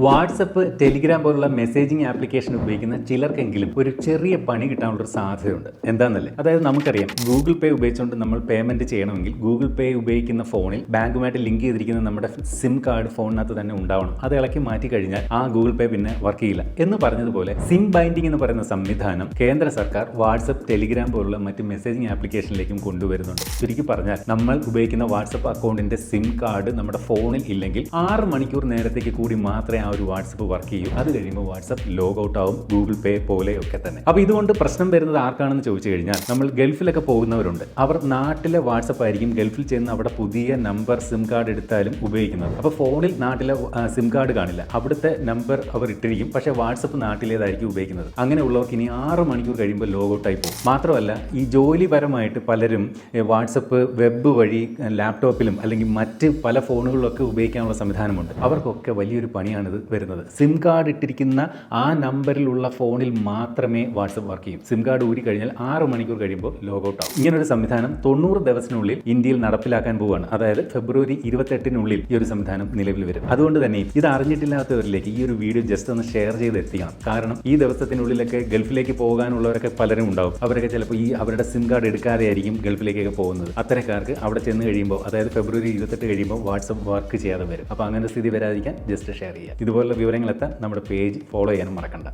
WhatsApp, Telegram പോലുള്ള messaging application ഉപയോഗിക്കുന്ന ചിലർക്കെങ്കിലും ഒരു ചെറിയ പണി കിട്ടാനുള്ളൊരു സാധ്യതയുണ്ട്. എന്താണെന്നല്ലേ? അതായത് നമുക്കറിയാം, ഗൂഗിൾ പേ ഉപയോഗിച്ചുകൊണ്ട് നമ്മൾ പേയ്മെന്റ് ചെയ്യണമെങ്കിൽ ഗൂഗിൾ പേ ഉപയോഗിക്കുന്ന ഫോണിൽ ബാങ്കുമായിട്ട് ലിങ്ക് ചെയ്തിരിക്കുന്ന നമ്മുടെ സിം കാർഡ് ഫോണിനകത്ത് തന്നെ ഉണ്ടാവണം. അത് ഇളക്കി മാറ്റി കഴിഞ്ഞാൽ ആ ഗൂഗിൾ പേ പിന്നെ വർക്ക് ചെയ്യില്ല എന്ന് പറഞ്ഞതുപോലെ സിം ബൈൻഡിംഗ് എന്ന് പറയുന്ന സംവിധാനം കേന്ദ്ര സർക്കാർ വാട്സപ്പ്, ടെലിഗ്രാം പോലുള്ള മറ്റ് മെസ്സേജിംഗ് ആപ്ലിക്കേഷനിലേക്കും കൊണ്ടുവരുന്നുണ്ട്. ചുരുക്കി പറഞ്ഞാൽ, നമ്മൾ ഉപയോഗിക്കുന്ന വാട്സപ്പ് അക്കൗണ്ടിന്റെ സിം കാർഡ് നമ്മുടെ ഫോണിൽ ഇല്ലെങ്കിൽ 6 മണിക്കൂർ നേരത്തേക്ക് കൂടി മാത്രമേ ആ ഒരു വാട്സപ്പ് വർക്ക് ചെയ്യും. അത് കഴിയുമ്പോൾ വാട്സപ്പ് ലോഗ് ഔട്ട് ആവും, ഗൂഗിൾ പേ പോലെയൊക്കെ തന്നെ. അപ്പോൾ ഇതുകൊണ്ട് പ്രശ്നം വരുന്നത് ആർക്കാണെന്ന് ചോദിച്ചു കഴിഞ്ഞാൽ, നമ്മൾ ഗൾഫിലൊക്കെ പോകുന്നവരുണ്ട്. അവർ നാട്ടിലെ വാട്സപ്പ് ആയിരിക്കും ഗൾഫിൽ ചെന്ന് അവിടെ പുതിയ നമ്പർ സിം കാർഡ് എടുത്താലും ഉപയോഗിക്കുന്നത്. അപ്പോൾ ഫോണിൽ നാട്ടിലെ സിം കാർഡ് കാണില്ല, അവിടുത്തെ നമ്പർ അവർ ഇട്ടിരിക്കും. പക്ഷേ വാട്സപ്പ് നാട്ടിലേതായിരിക്കും ഉപയോഗിക്കുന്നത്. അങ്ങനെയുള്ളവർക്ക് ഇനി 6 മണിക്കൂർ കഴിയുമ്പോൾ ലോഗ് ഔട്ട് ആയി പോകും. മാത്രമല്ല, ഈ ജോലിപരമായിട്ട് പലരും വാട്സപ്പ് വെബ് വഴി ലാപ്ടോപ്പിലും അല്ലെങ്കിൽ മറ്റ് പല ഫോണുകളിലൊക്കെ ഉപയോഗിക്കാനുള്ള സംവിധാനമുണ്ട്. അവർക്കൊക്കെ വലിയൊരു പണിയാണിത് വരുന്നത്. സിം കാർഡ് ഇട്ടിരിക്കുന്ന ആ നമ്പറിലുള്ള ഫോണിൽ മാത്രമേ വാട്സപ്പ് വർക്ക് ചെയ്യും. സിം കാർഡ് ഊരി കഴിഞ്ഞാൽ 6 മണിക്കൂർ കഴിയുമ്പോൾ ലോഗ് ഔട്ട് ആവും. ഇങ്ങനൊരു സംവിധാനം 90 ദിവസത്തിനുള്ളിൽ ഇന്ത്യയിൽ നടപ്പിലാക്കാൻ പോവുകയാണ്. അതായത് ഫെബ്രുവരി 28-നുള്ളിൽ ഈ ഒരു സംവിധാനം നിലവിൽ വരും. അതുകൊണ്ട് തന്നെ ഇത് അറിഞ്ഞിട്ടില്ലാത്തവരിലേക്ക് ഈ ഒരു വീഡിയോ ജസ്റ്റ് ഒന്ന് ഷെയർ ചെയ്ത് എത്തിക്കണം. കാരണം ഈ ദിവസത്തിനുള്ളിലൊക്കെ ഗൾഫിലേക്ക് പോകാനുള്ളവരൊക്കെ പലരും ഉണ്ടാവും. അവരൊക്കെ ചിലപ്പോൾ അവരുടെ സിം കാർഡ് എടുക്കാതെ ആയിരിക്കും ഗൾഫിലേക്കൊക്കെ പോകുന്നത്. അത്തരക്കാർക്ക് അവിടെ ചെന്ന് കഴിയുമ്പോൾ, അതായത് ഫെബ്രുവരി 28 കഴിയുമ്പോൾ വാട്സപ്പ് വർക്ക് ചെയ്യാതെ വരും. അപ്പോൾ അങ്ങനെ സ്ഥിതി വരാതിരിക്കാൻ ജസ്റ്റ് ഷെയർ ചെയ്യുക. ഇതുപോലുള്ള വിവരങ്ങളെത്താൻ നമ്മുടെ പേജ് ഫോളോ ചെയ്യാനും മറക്കണ്ട.